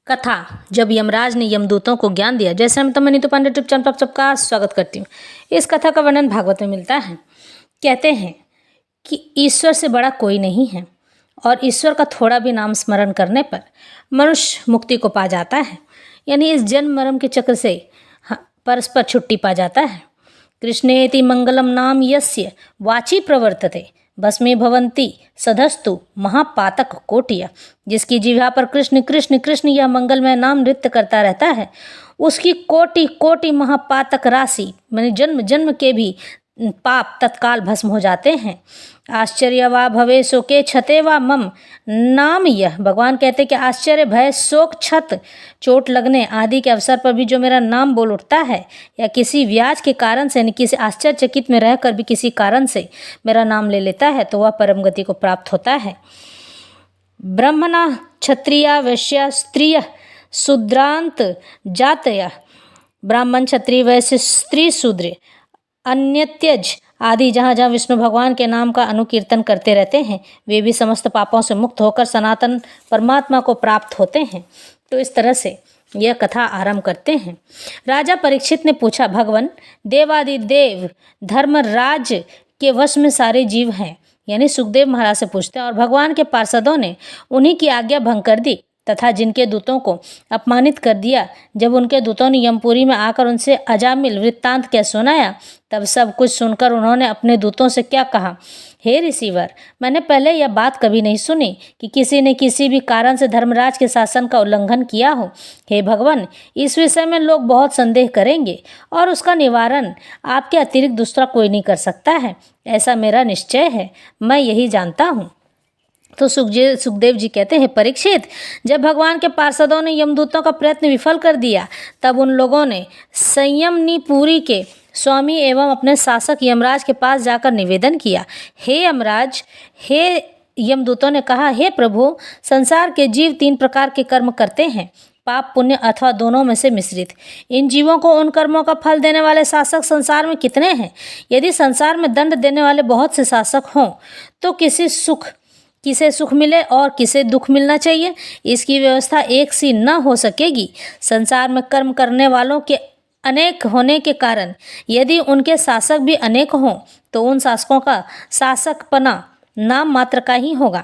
कथा। जब यमराज ने यमदूतों को ज्ञान दिया। जैसे हम मैं नीतू पांडे टिप चैनल पर सबका स्वागत करती हूँ। इस कथा का वर्णन भागवत में मिलता है। कहते हैं कि ईश्वर से बड़ा कोई नहीं है और ईश्वर का थोड़ा भी नाम स्मरण करने पर मनुष्य मुक्ति को पा जाता है, यानी इस जन्म मरण के चक्र से परस्पर छुट्टी पा जाता है। कृष्णेति मंगलम नाम यस्य वाची प्रवर्तते भस्मे भवंती सधस्तु महापातक कोटिया। जिसकी जिह्वा पर कृष्ण कृष्ण कृष्ण यह मंगलमय नाम नृत्य करता रहता है, उसकी कोटि कोटि महापातक राशि माने जन्म जन्म के भी पाप तत्काल भस्म हो जाते हैं। आश्चर्य वा भवे शोके छते वा मम नाम यह। भगवान कहते कि आश्चर्य भय शोक छत चोट लगने आदि के अवसर पर भी जो मेरा नाम बोल उठता है या किसी व्याज के कारण से किसी आश्चर्यचकित में रहकर भी किसी कारण से मेरा नाम ले लेता है तो वह परम गति को प्राप्त होता है। ब्रह्मणा क्षत्रिया वैश्या स्त्रिय शूद्रांत जातया। ब्राह्मण क्षत्रिय वैश्य स्त्री शूद्र अन्यत्यज आदि जहाँ जहाँ विष्णु भगवान के नाम का अनुकीर्तन करते रहते हैं वे भी समस्त पापों से मुक्त होकर सनातन परमात्मा को प्राप्त होते हैं। तो इस तरह से यह कथा आरंभ करते हैं। राजा परीक्षित ने पूछा, भगवान देवादिदेव धर्मराज के वश में सारे जीव हैं, यानी सुखदेव महाराज से पूछते हैं। और भगवान के पार्षदों ने उन्हीं की आज्ञा भंग कर दी तथा जिनके दूतों को अपमानित कर दिया। जब उनके दूतों ने यमपुरी में आकर उनसे अजामिल वृत्तांत क्या सुनाया तब सब कुछ सुनकर उन्होंने अपने दूतों से क्या कहा, हे ऋषिवर, मैंने पहले यह बात कभी नहीं सुनी कि किसी ने किसी भी कारण से धर्मराज के शासन का उल्लंघन किया हो। हे भगवान, इस विषय में लोग बहुत संदेह करेंगे और उसका निवारण आपके अतिरिक्त दूसरा कोई नहीं कर सकता है, ऐसा मेरा निश्चय है, मैं यही जानता हूँ। तो सुखदेव जी कहते हैं, परीक्षित, जब भगवान के पार्षदों ने यमदूतों का प्रयत्न विफल कर दिया तब उन लोगों ने संयमनीपुरी के स्वामी एवं अपने शासक यमराज के पास जाकर निवेदन किया। हे यमराज, हे यमदूतों ने कहा, हे प्रभु, संसार के जीव 3 प्रकार के कर्म करते हैं, पाप पुण्य अथवा दोनों में से मिश्रित। इन जीवों को उन कर्मों का फल देने वाले शासक संसार में कितने हैं? यदि संसार में दंड देने वाले बहुत से शासक हों तो किसे सुख मिले और किसे दुख मिलना चाहिए, इसकी व्यवस्था एक सी न हो सकेगी। संसार में कर्म करने वालों के अनेक होने के कारण यदि उनके शासक भी अनेक हों तो उन शासकों का शासकपना नाम मात्र का ही होगा।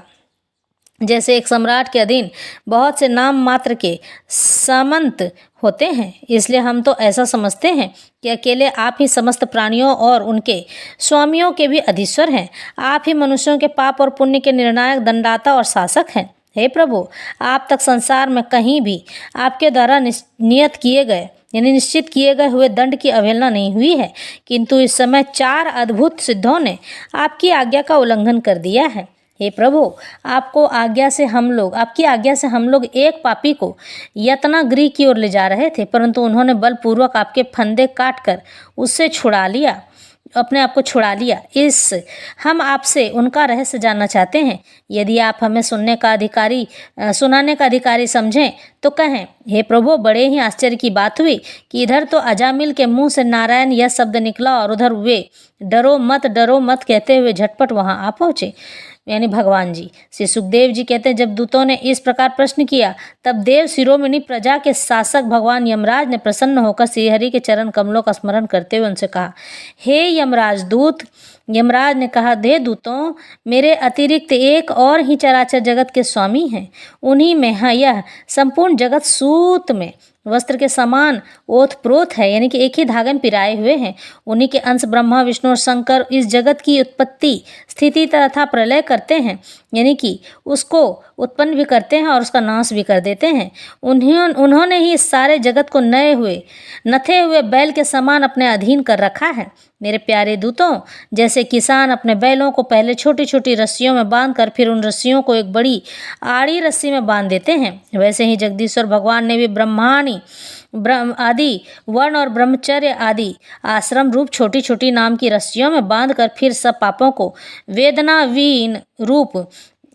जैसे एक सम्राट के अधीन बहुत से नाम मात्र के सामंत होते हैं, इसलिए हम तो ऐसा समझते हैं कि अकेले आप ही समस्त प्राणियों और उनके स्वामियों के भी अधीश्वर हैं। आप ही मनुष्यों के पाप और पुण्य के निर्णायक दंडाता और शासक हैं। हे प्रभु, आप तक संसार में कहीं भी आपके द्वारा निश्चित किए गए हुए दंड की अवहेलना नहीं हुई है, किंतु इस समय 4 अद्भुत सिद्धों ने आपकी आज्ञा का उल्लंघन कर दिया है। हे प्रभु, आपकी आज्ञा से हम लोग एक पापी को यतनागृह की ओर ले जा रहे थे, परंतु उन्होंने बलपूर्वक आपके फंदे काटकर उससे अपने आप को छुड़ा लिया। हम आपसे उनका रहस्य जानना चाहते हैं। यदि आप हमें सुनाने का अधिकारी समझें तो कहें। हे प्रभु, बड़े ही आश्चर्य की बात हुई कि इधर तो अजामिल के मुंह से नारायण यह शब्द निकला और उधर वे डरो मत कहते हुए झटपट वहां आ पहुंचे, यानी भगवान जी। श्री सुखदेव जी कहते हैं, जब दूतों ने इस प्रकार प्रश्न किया तब देव शिरोमणि प्रजा के शासक भगवान यमराज ने प्रसन्न होकर श्रीहरि के चरण कमलों का स्मरण करते हुए उनसे कहा, हे यमराज दूत। यमराज ने कहा, हे दूतों, मेरे अतिरिक्त एक और ही चराचर जगत के स्वामी हैं। उन्हीं में यह संपूर्ण जगत सूत में वस्त्र के समान ओतप्रोत है, यानी कि एक ही धागे में पिराए हुए हैं। उन्हीं के अंश ब्रह्मा विष्णु और शंकर इस जगत की उत्पत्ति स्थिति तथा प्रलय करते हैं, यानी कि उसको उत्पन्न भी करते हैं और उसका नाश भी कर देते हैं। उन्होंने ही इस सारे जगत को नथे हुए बैल के समान अपने अधीन कर रखा है। मेरे प्यारे दूतों, जैसे किसान अपने बैलों को पहले छोटी छोटी रस्सियों में बांधकर फिर उन रस्सियों को एक बड़ी आड़ी रस्सी में बांध देते हैं, वैसे ही जगदीश्वर भगवान ने भी ब्रह्माणी आदि वर्ण और ब्रह्मचर्य आदि आश्रम रूप छोटी छोटी नाम की रस्सियों में बांधकर फिर सब पापों को वेदनावीन रूप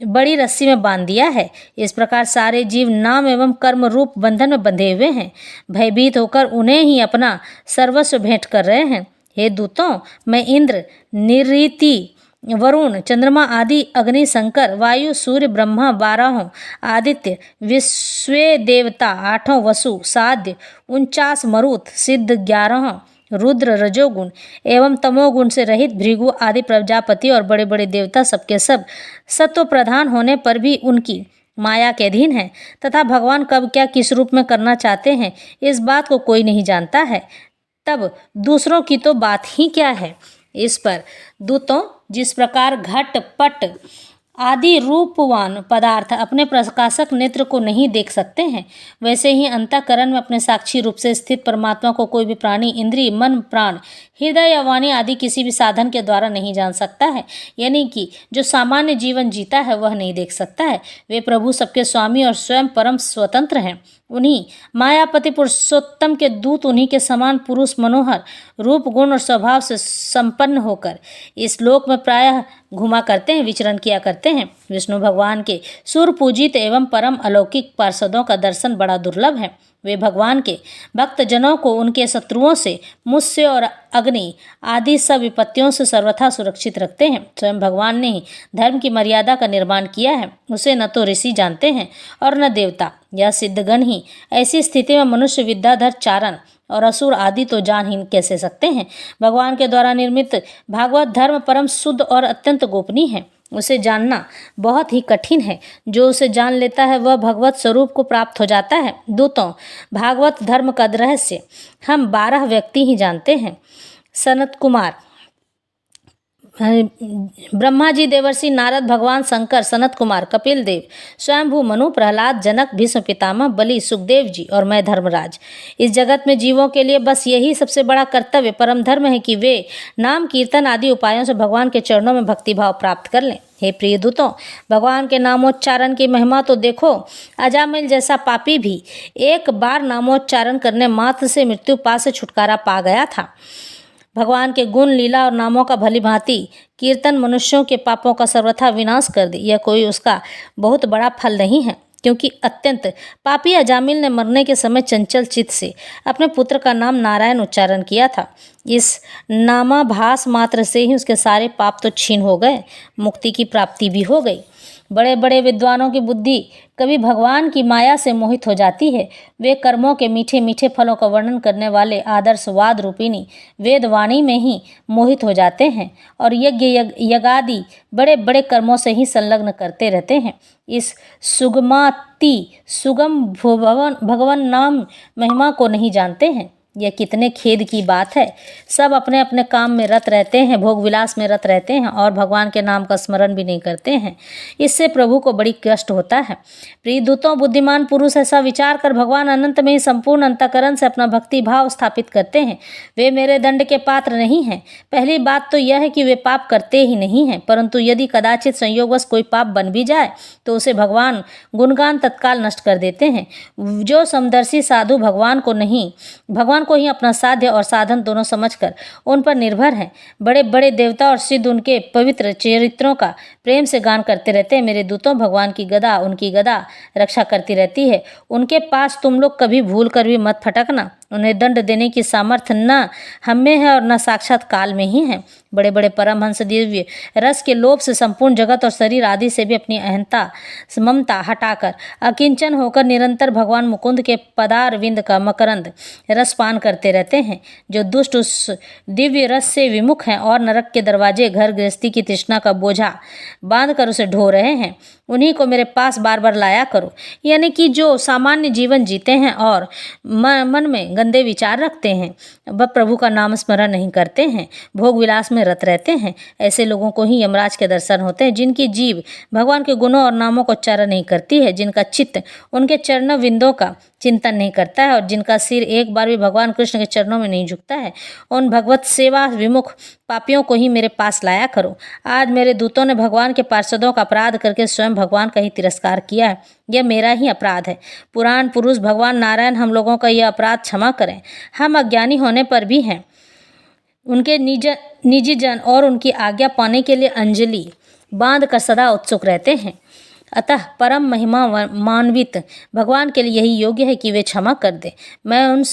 बड़ी रस्सी में बांध दिया है। इस प्रकार सारे जीव नाम एवं कर्म रूप बंधन में बंधे हुए हैं, भयभीत होकर उन्हें ही अपना सर्वस्व भेंट कर रहे हैं। हे दूतों, मैं इंद्र निरीति वरुण, चंद्रमा आदि, अग्नि, शंकर, वायु, सूर्य, ब्रह्मा 12, आदित्य, विश्वे देवता 8, वसु, साध्य 49, मरुत, सिद्ध 11, रुद्र, रजोगुण एवं तमोगुण से रहित भृगु आदि प्रजापति और बड़े बड़े देवता सबके सब सत्व प्रधान होने पर भी उनकी माया के अधीन है तथा भगवान कब क्या किस रूप में करना चाहते हैं इस बात को कोई नहीं जानता है। तब दूसरों की तो बात ही क्या है। इस पर दूतों जिस प्रकार घट पट आदि रूपवान पदार्थ अपने प्रकाशक नेत्र को नहीं देख सकते हैं, वैसे ही अंतःकरण में अपने साक्षी रूप से स्थित परमात्मा को कोई भी प्राणी इंद्रिय, मन, प्राण, हृदय या वाणी आदि किसी भी साधन के द्वारा नहीं जान सकता है। यानी कि जो सामान्य जीवन जीता है वह नहीं देख सकता है। वे प्रभु सबके स्वामी और स्वयं परम स्वतंत्र हैं। उन्हीं मायापति पुरुषोत्तम के दूत उन्हीं के समान पुरुष मनोहर रूप, गुण और स्वभाव से संपन्न होकर इस लोक में प्रायः घुमा करते हैं, विचरण किया करते हैं। विष्णु भगवान के सुर पूजित एवं परम अलौकिक पार्षदों का दर्शन बड़ा दुर्लभ है। वे भगवान के भक्तजनों को उनके शत्रुओं से, मुझसे और अग्नि आदि सब विपत्तियों से सर्वथा सुरक्षित रखते हैं। स्वयं भगवान ने ही धर्म की मर्यादा का निर्माण किया है। उसे न तो ऋषि जानते हैं और न देवता या सिद्धगण ही। ऐसी स्थिति में मनुष्य, विद्याधर, चारण और असुर आदि तो जान ही कैसे सकते हैं। भगवान के द्वारा निर्मित भागवत धर्म परम शुद्ध और अत्यंत गोपनीय है। उसे जानना बहुत ही कठिन है। जो उसे जान लेता है वह भगवत स्वरूप को प्राप्त हो जाता है। दूतों, भागवत धर्म का रहस्य हम 12 व्यक्ति ही जानते हैं। सनत कुमार, ब्रह्मा जी, देवर्षि नारद, भगवान शंकर, सनत कुमार, कपिल देव, स्वयंभू, मनु, प्रहलाद, जनक, भीष्म पितामह, बलि, सुखदेव जी और मैं धर्मराज। इस जगत में जीवों के लिए बस यही सबसे बड़ा कर्तव्य, परम धर्म है कि वे नाम, कीर्तन आदि उपायों से भगवान के चरणों में भक्तिभाव प्राप्त कर लें। हे प्रिय दूतों, भगवान के नामोच्चारण की महिमा तो देखो। अजामिल जैसा पापी भी एक बार नामोच्चारण करने मात्र से मृत्यु पास से छुटकारा पा गया था। भगवान के गुण, लीला और नामों का भली भांति कीर्तन मनुष्यों के पापों का सर्वथा विनाश कर दे। यह कोई उसका बहुत बड़ा फल नहीं है, क्योंकि अत्यंत पापी अजामिल ने मरने के समय चंचल चित्त से अपने पुत्र का नाम नारायण उच्चारण किया था। इस नामाभास मात्र से ही उसके सारे पाप तो छीन हो गए, मुक्ति की प्राप्ति भी हो गई। बड़े बड़े विद्वानों की बुद्धि कभी भगवान की माया से मोहित हो जाती है। वे कर्मों के मीठे मीठे फलों का वर्णन करने वाले आदर्शवाद रूपिणी वेदवाणी में ही मोहित हो जाते हैं और यज्ञादि बड़े बड़े कर्मों से ही संलग्न करते रहते हैं। इस सुगम भगवान नाम महिमा को नहीं जानते हैं। यह कितने खेद की बात है। सब अपने अपने काम में रत रहते हैं, भोग विलास में रत रहते हैं और भगवान के नाम का स्मरण भी नहीं करते हैं। इससे प्रभु को बड़ी कष्ट होता है। प्रिय दूतों, बुद्धिमान पुरुष ऐसा विचार कर भगवान अनंत में ही संपूर्ण अंतःकरण से अपना भक्ति भाव स्थापित करते हैं। वे मेरे दंड के पात्र नहीं हैं। पहली बात तो यह है कि वे पाप करते ही नहीं हैं, परंतु यदि कदाचित संयोगवश कोई पाप बन भी जाए तो उसे भगवान गुणगान तत्काल नष्ट कर देते हैं। जो समदर्शी साधु भगवान को ही अपना साध्य और साधन दोनों समझकर उन पर निर्भर हैं। बड़े बड़े देवता और सिद्ध उनके पवित्र चरित्रों का प्रेम से गान करते रहते हैं। मेरे दूतों, भगवान की गदा, उनकी गदा रक्षा करती रहती है। उनके पास तुम लोग कभी भूल कर भी मत फटकना। उन्हें दंड देने की सामर्थ्य न हम में है और न साक्षात काल में ही है। बड़े बड़े परमहंस दिव्य रस के लोभ से संपूर्ण जगत और शरीर आदि से भी अपनी अहंता ममता हटाकर अकिंचन होकर निरंतर भगवान मुकुंद के पदार विंद का मकरंद रसपान करते रहते हैं। जो दुष्ट उस दिव्य रस से विमुख हैं और नरक के दरवाजे घर गृहस्थी की तृष्णा का बोझा बांध कर उसे ढो रहे हैं, उन्हीं को मेरे पास बार बार लाया करो। यानी कि जो सामान्य जीवन जीते हैं और मन में गंदे विचार रखते हैं, वह प्रभु का नाम स्मरण नहीं करते हैं, भोग विलास में रत रहते हैं, ऐसे लोगों को ही यमराज के दर्शन होते हैं। जिनकी जीव भगवान के गुणों और नामों को उच्चारण नहीं करती है, जिनका चित्त उनके चरण विंदों का चिंतन नहीं करता है और जिनका सिर एक बार भी भगवान कृष्ण के चरणों में नहीं झुकता है, उन भगवत सेवा विमुख पापियों को ही मेरे पास लाया करो। आज मेरे दूतों ने भगवान के पार्षदों का अपराध करके स्वयं भगवान का ही तिरस्कार किया है। यह मेरा ही अपराध है। पुराण पुरुष भगवान नारायण हम लोगों का यह अपराध क्षमा करें। हम अज्ञानी होने पर भी हैं उनके निजी जन और उनकी आज्ञा पाने के लिए अंजलि बांध कर सदा उत्सुक रहते हैं। अतः परम महिमा मान्वित भगवान के लिए यही योग्य है कि वे क्षमा कर दे। मैं उन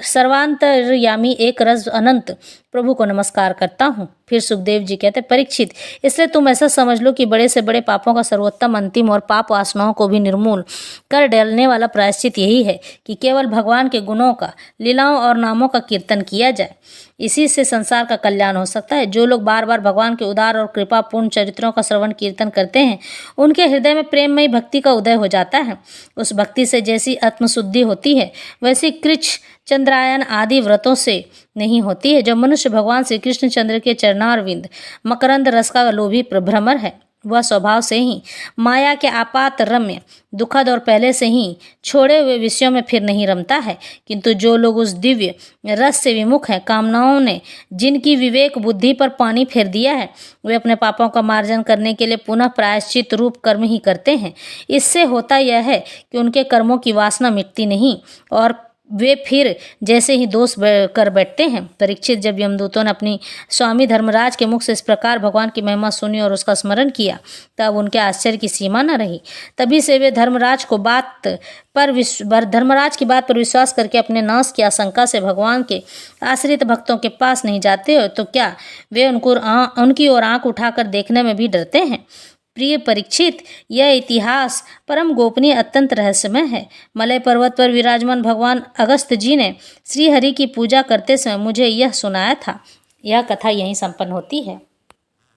सर्वांतर्यामी एक रस अनंत प्रभु को नमस्कार करता हूँ। फिर सुखदेव जी कहते, परीक्षित, इसलिए तुम ऐसा समझ लो कि बड़े से बड़े पापों का सर्वोत्तम, अंतिम और पाप वासनाओं को भी निर्मूल कर डालने वाला प्रायश्चित यही है कि केवल भगवान के गुणों का, लीलाओं और नामों का कीर्तन किया जाए। इसी से संसार का कल्याण हो सकता है। जो लोग बार बार भगवान के उदार और कृपापूर्ण चरित्रों का श्रवण कीर्तन करते हैं, उनके हृदय में प्रेममयी भक्ति का उदय हो जाता है। उस भक्ति से जैसी आत्मशुद्धि होती है, वैसी कृच्छ, चंद्रायन आदि व्रतों से नहीं होती है। जो मनुष्य भगवान श्री कृष्ण चंद्र के चरणारविंद मकरंद रस का लोभी भ्रमर है, वह स्वभाव से ही माया के आपात रम्य, दुखद और पहले से ही छोड़े हुए विषयों में फिर नहीं रमता है। किंतु जो लोग उस दिव्य रस से विमुख हैं, कामनाओं ने जिनकी विवेक बुद्धि पर पानी फेर दिया है, वे अपने पापों का मार्जन करने के लिए पुनः प्रायश्चित रूप कर्म ही करते हैं। इससे होता यह है कि उनके कर्मों की वासना मिटती नहीं और वे फिर जैसे ही दोष कर बैठते हैं। परीक्षित, जब यमदूतों ने अपनी स्वामी धर्मराज के मुख से इस प्रकार भगवान की महिमा सुनी और उसका स्मरण किया, तब उनके आश्चर्य की सीमा न रही। तभी से वे धर्मराज की बात पर विश्वास करके अपने नाश की आशंका से भगवान के आश्रित भक्तों के पास नहीं जाते हो, तो क्या वे उनकी ओर आंख उठाकर देखने में भी डरते हैं। प्रिय परीक्षित, यह इतिहास परम गोपनीय, अत्यंत रहस्यमय है। मलय पर्वत पर विराजमान भगवान अगस्त्य जी ने श्री हरि की पूजा करते समय मुझे यह सुनाया था। यह कथा यहीं संपन्न होती है।